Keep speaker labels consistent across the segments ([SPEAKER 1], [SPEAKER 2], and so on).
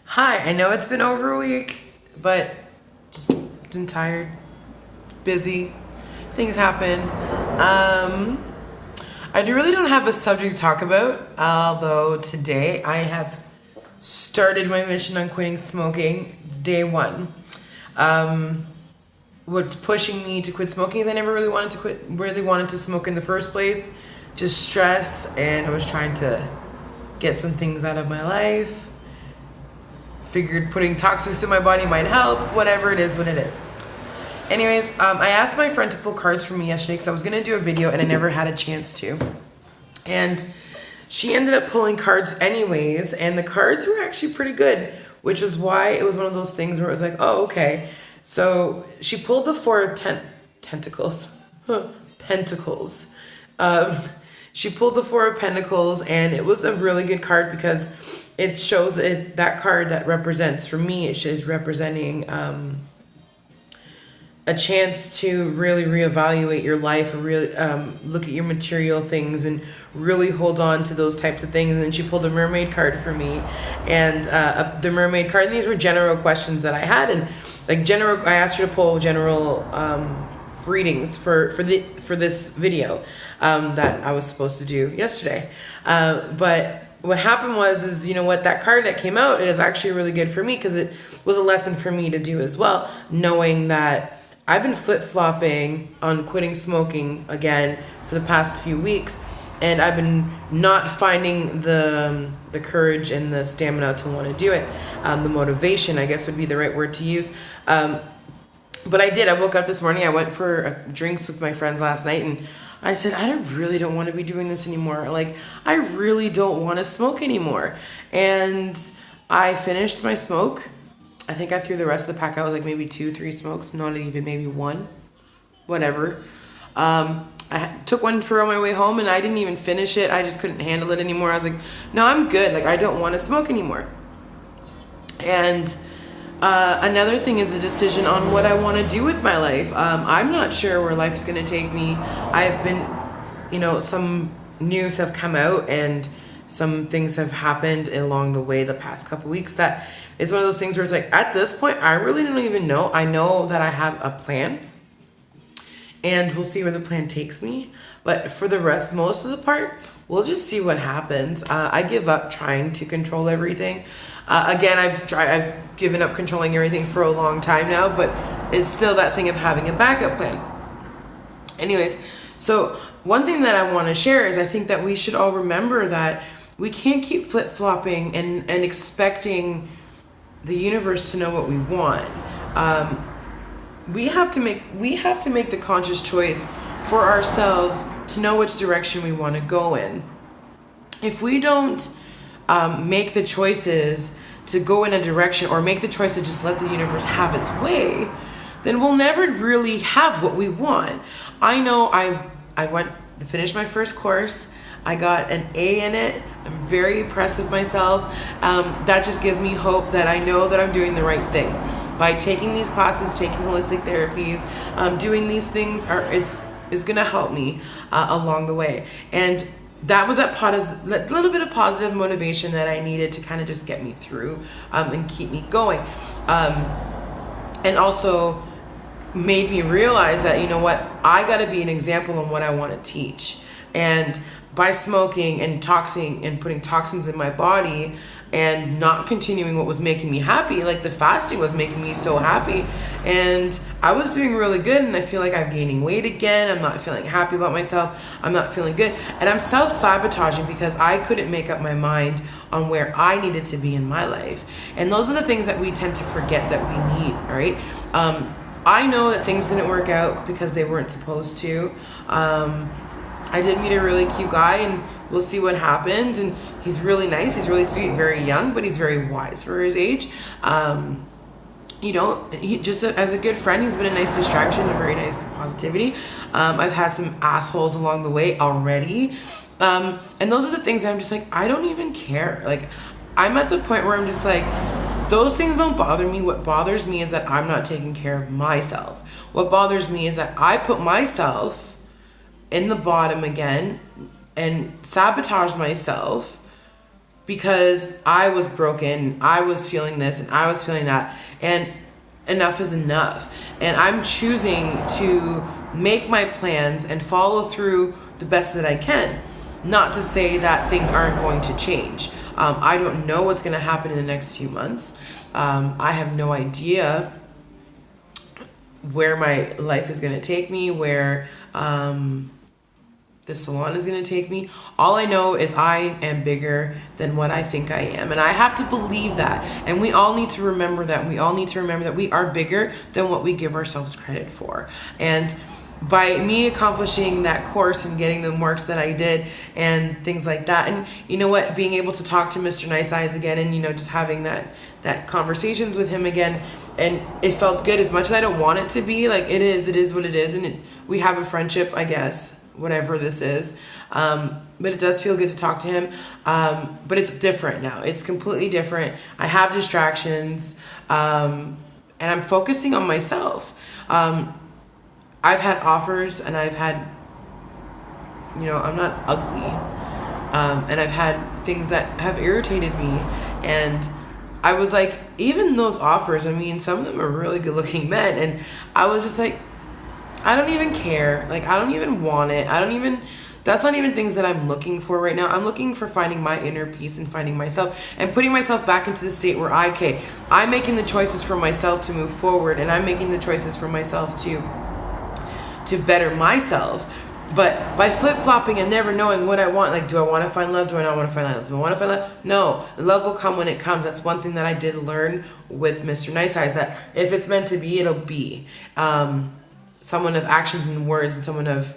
[SPEAKER 1] Hi, I know it's been over a week, but just been tired, busy, things happen. I really don't have a subject to talk about, although today I have started my mission on quitting smoking. It's day one. Um, what's pushing me to quit smoking is I never really wanted to smoke in the first place. Just stress, and I was trying to get some things out of my life. Figured putting toxins in my body might help, whatever it is, what it is. Anyways, I asked my friend to pull cards for me yesterday because I was going to do a video and I never had a chance to. And she ended up pulling cards anyways, and the cards were actually pretty good, which is why it was one of those things where it was like, oh, okay. So she pulled the Four of Tentacles. Pentacles. She pulled the Four of Pentacles, and it was a really good card because it shows that card that represents, for me, it is representing a chance to really reevaluate your life, or really look at your material things and really hold on to those types of things. And then she pulled a mermaid card for me, and the mermaid card, and these were general questions that I had, and I asked her to pull general readings for this video that I was supposed to do yesterday. But what happened is, you know what, that card that came out is actually really good for me because it was a lesson for me to do as well, knowing that I've been flip-flopping on quitting smoking again for the past few weeks, and I've been not finding the courage and the stamina to want to do it. The motivation, I guess, would be the right word to use. But I did. I woke up this morning. I went for drinks with my friends last night, and I said, I really don't want to be doing this anymore. Like, I really don't want to smoke anymore. And I finished my smoke. I think I threw the rest of the pack out, like maybe 2-3 smokes, not even maybe one, whatever. I took one for on my way home, and I didn't even finish it. I just couldn't handle it anymore. I was like, no, I'm good. Like, I don't want to smoke anymore. And another thing is a decision on what I want to do with my life. I'm not sure where life's going to take me. I've been, some news have come out and some things have happened along the way the past couple weeks that it's one of those things where it's like, at this point, I really don't even know. I know that I have a plan, and we'll see where the plan takes me. But for the rest, most of the part, we'll just see what happens. I give up trying to control everything. Again, I've given up controlling everything for a long time now, but it's still that thing of having a backup plan. Anyways, so one thing that I want to share is I think that we should all remember that we can't keep flip-flopping and expecting the universe to know what we want. We have to make the conscious choice for ourselves to know which direction we want to go in. If we don't make the choices to go in a direction, or make the choice to just let the universe have its way, then we'll never really have what we want. I know I went to finish my first course. I got an A in it. I'm very impressed with myself. That just gives me hope that I know that I'm doing the right thing. By taking these classes, taking holistic therapies, doing these things is going to help me along the way. And that was a little bit of positive motivation that I needed to kind of just get me through and keep me going. And also made me realize that, you know what, I got to be an example on what I want to teach. And by smoking and putting toxins in my body and not continuing what was making me happy, like the fasting was making me so happy, and I was doing really good, and I feel like I'm gaining weight again. I'm not feeling happy about myself. I'm not feeling good, and I'm self-sabotaging because I couldn't make up my mind on where I needed to be in my life. And those are the things that we tend to forget that we need, right? I know that things didn't work out because they weren't supposed to. I did meet a really cute guy, and we'll see what happens. And he's really nice. He's really sweet, very young, but he's very wise for his age. He just as a good friend, he's been a nice distraction, a very nice positivity. I've had some assholes along the way already. And those are the things that I'm just like, I don't even care. Like, I'm at the point where I'm just like, those things don't bother me. What bothers me is that I'm not taking care of myself. What bothers me is that I put myself in the bottom again and sabotaged myself because I was broken, I was feeling this and I was feeling that, and enough is enough. And I'm choosing to make my plans and follow through the best that I can. Not to say that things aren't going to change. I don't know what's going to happen in the next few months. I have no idea where my life is going to take me, where the salon is going to take me. All I know is I am bigger than what I think I am. And I have to believe that. And we all need to remember that. We all need to remember that we are bigger than what we give ourselves credit for. And by me accomplishing that course and getting the marks that I did and things like that, and you know what, being able to talk to Mr. Nice Eyes again, and you know, just having that conversations with him again, and it felt good. As much as I don't want it to be, like, it is what it is, and we have a friendship, I guess, whatever this is, but it does feel good to talk to him. But it's different now. It's completely different. I have distractions, and I'm focusing on myself. I've had offers, and I've had, you know, I'm not ugly, and I've had things that have irritated me, and I was like, even those offers, I mean, some of them are really good looking men, and I was just like, I don't even care. Like, I don't even want it. That's not even things that I'm looking for right now. I'm looking for finding my inner peace and finding myself and putting myself back into the state where I'm making the choices for myself to move forward, and I'm making the choices for myself to better myself. But by flip-flopping and never knowing what I want, like, do I want to find love? Do I not want to find love? Do I want to find love? No. Love will come when it comes. That's one thing that I did learn with Mr. Nice Eyes, that if it's meant to be, it'll be. Someone of action and words, and someone of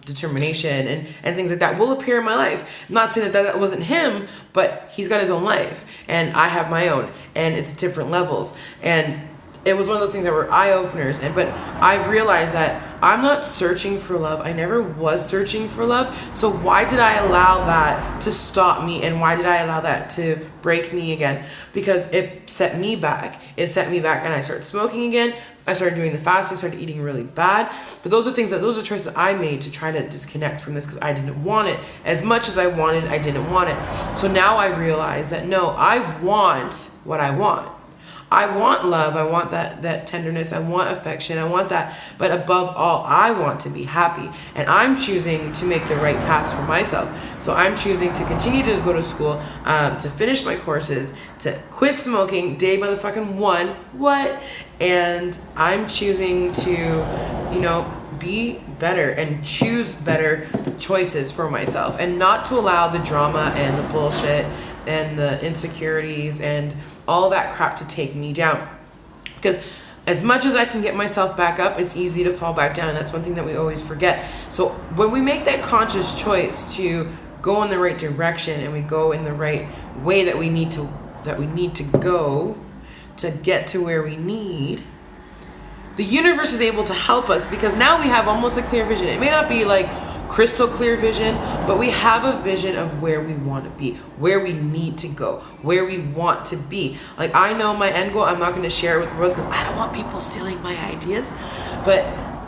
[SPEAKER 1] determination and things like that will appear in my life. I'm not saying that wasn't him, but he's got his own life, and I have my own, and it's different levels. And it was one of those things that were eye-openers. But I've realized that I'm not searching for love. I never was searching for love. So why did I allow that to stop me? And why did I allow that to break me again? Because it set me back. And I started smoking again. I started doing the fasting, started eating really bad. But those are choices that I made to try to disconnect from this, because I didn't want it. As much as I wanted, I didn't want it. So now I realize that no, I want what I want. I want love. I want that tenderness. I want affection. I want that. But above all, I want to be happy. And I'm choosing to make the right paths for myself. So I'm choosing to continue to go to school, to finish my courses, to quit smoking day motherfucking one. What? And I'm choosing to, you know, be better and choose better choices for myself, and not to allow the drama and the bullshit and the insecurities and all that crap to take me down. Because as much as I can get myself back up, it's easy to fall back down, and that's one thing that we always forget. So when we make that conscious choice to go in the right direction, and we go in the right way that we need to go to get to where we need, the universe is able to help us, because now we have almost a clear vision. It may not be like crystal clear vision, but we have a vision of where we want to be, where we need to go, where we want to be. Like, I know my end goal. I'm not going to share it with the world because I don't want people stealing my ideas, but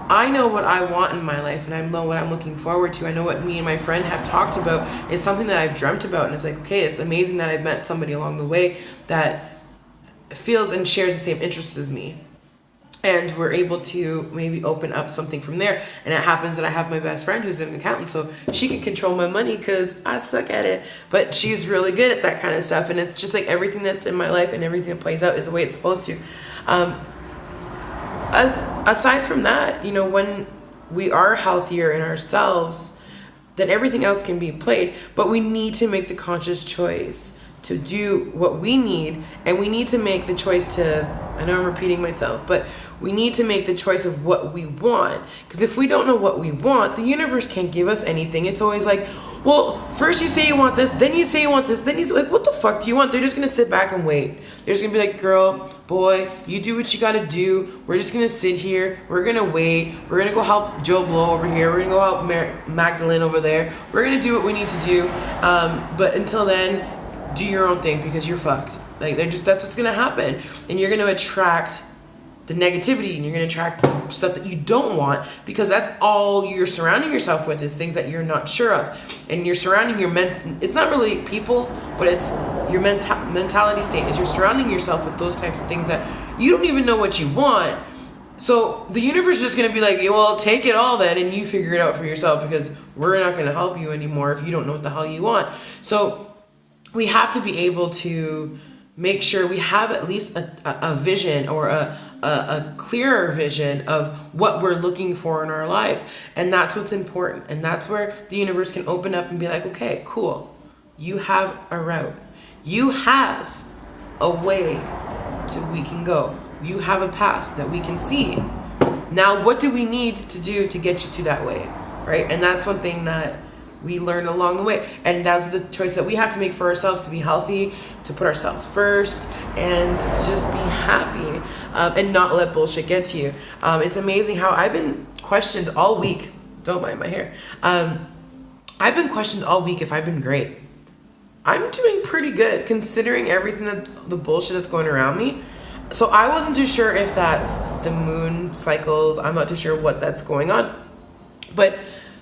[SPEAKER 1] I know what I want in my life, and I know what I'm looking forward to. I know what me and my friend have talked about is something that I've dreamt about, and it's like, okay, it's amazing that I've met somebody along the way that feels and shares the same interests as me. And we're able to maybe open up something from there. And it happens that I have my best friend who's an accountant, so she can control my money because I suck at it. But she's really good at that kind of stuff. And it's just like everything that's in my life and everything that plays out is the way it's supposed to. Aside from that, you know, when we are healthier in ourselves, then everything else can be played. But we need to make the conscious choice to do what we need. And we need to make the choice to, I know I'm repeating myself, but we need to make the choice of what we want. Because if we don't know what we want, the universe can't give us anything. It's always like, well, first you say you want this, then you say you want this, then you say, like, what the fuck do you want? They're just going to sit back and wait. They're just going to be like, girl, boy, you do what you got to do. We're just going to sit here. We're going to wait. We're going to go help Joe Blow over here. We're going to go help Magdalene over there. We're going to do what we need to do. But until then, do your own thing, because you're fucked. Like, that's what's going to happen. And you're going to attract the negativity, and you're going to attract stuff that you don't want, because that's all you're surrounding yourself with, is things that you're not sure of. And you're surrounding it's not really people, but it's your mentality state, is you're surrounding yourself with those types of things that you don't even know what you want. So the universe is just going to be like, well, take it all then, and you figure it out for yourself, because we're not going to help you anymore if you don't know what the hell you want. So we have to be able to make sure we have at least a vision, or a clearer vision of what we're looking for in our lives. And that's what's important. And that's where the universe can open up and be like, okay, cool. You have a route. You have a way we can go. You have a path that we can see. Now, what do we need to do to get you to that way, right? And that's one thing that we learn along the way. And that's the choice that we have to make for ourselves, to be healthy, to put ourselves first, and to just be happy, and not let bullshit get to you. It's amazing how I've been questioned all week. Don't mind my hair. I've been questioned all week if I've been great. I'm doing pretty good considering everything the bullshit that's going around me. So I wasn't too sure if that's the moon cycles. I'm not too sure what that's going on. But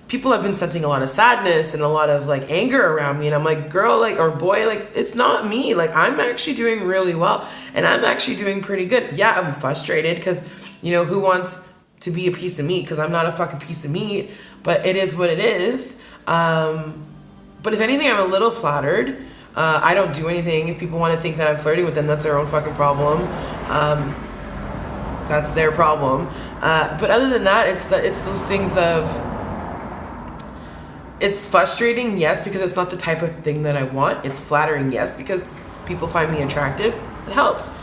[SPEAKER 1] people have been sensing a lot of sadness and a lot of like anger around me. And I'm like, girl, like, or boy, like, it's not me. Like, I'm actually doing really well. And I'm actually doing pretty good. Yeah, I'm frustrated because, who wants to be a piece of meat? Because I'm not a fucking piece of meat. But it is what it is. But if anything, I'm a little flattered. I don't do anything. If people want to think that I'm flirting with them, that's their own fucking problem. That's their problem. But other than that, it's those things of, it's frustrating, yes, because it's not the type of thing that I want. It's flattering, yes, because people find me attractive. It helps.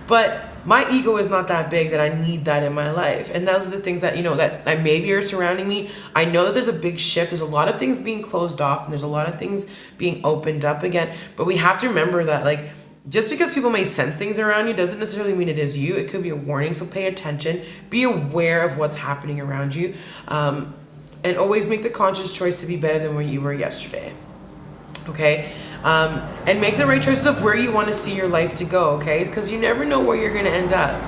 [SPEAKER 1] But my ego is not that big that I need that in my life. And those are the things that, that maybe are surrounding me. I know that there's a big shift. There's a lot of things being closed off, and there's a lot of things being opened up again. But we have to remember that, like, just because people may sense things around you doesn't necessarily mean it is you. It could be a warning. So pay attention. Be aware of what's happening around you. And always make the conscious choice to be better than where you were yesterday. Okay? And make the right choices of where you want to see your life to go, okay? Because you never know where you're going to end up.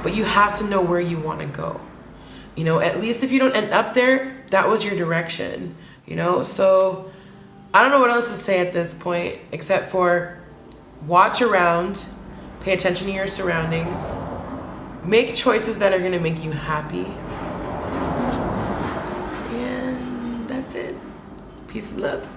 [SPEAKER 1] But you have to know where you want to go. At least if you don't end up there, that was your direction. So I don't know what else to say at this point, except for watch around, pay attention to your surroundings, make choices that are going to make you happy. And that's it. Peace and love.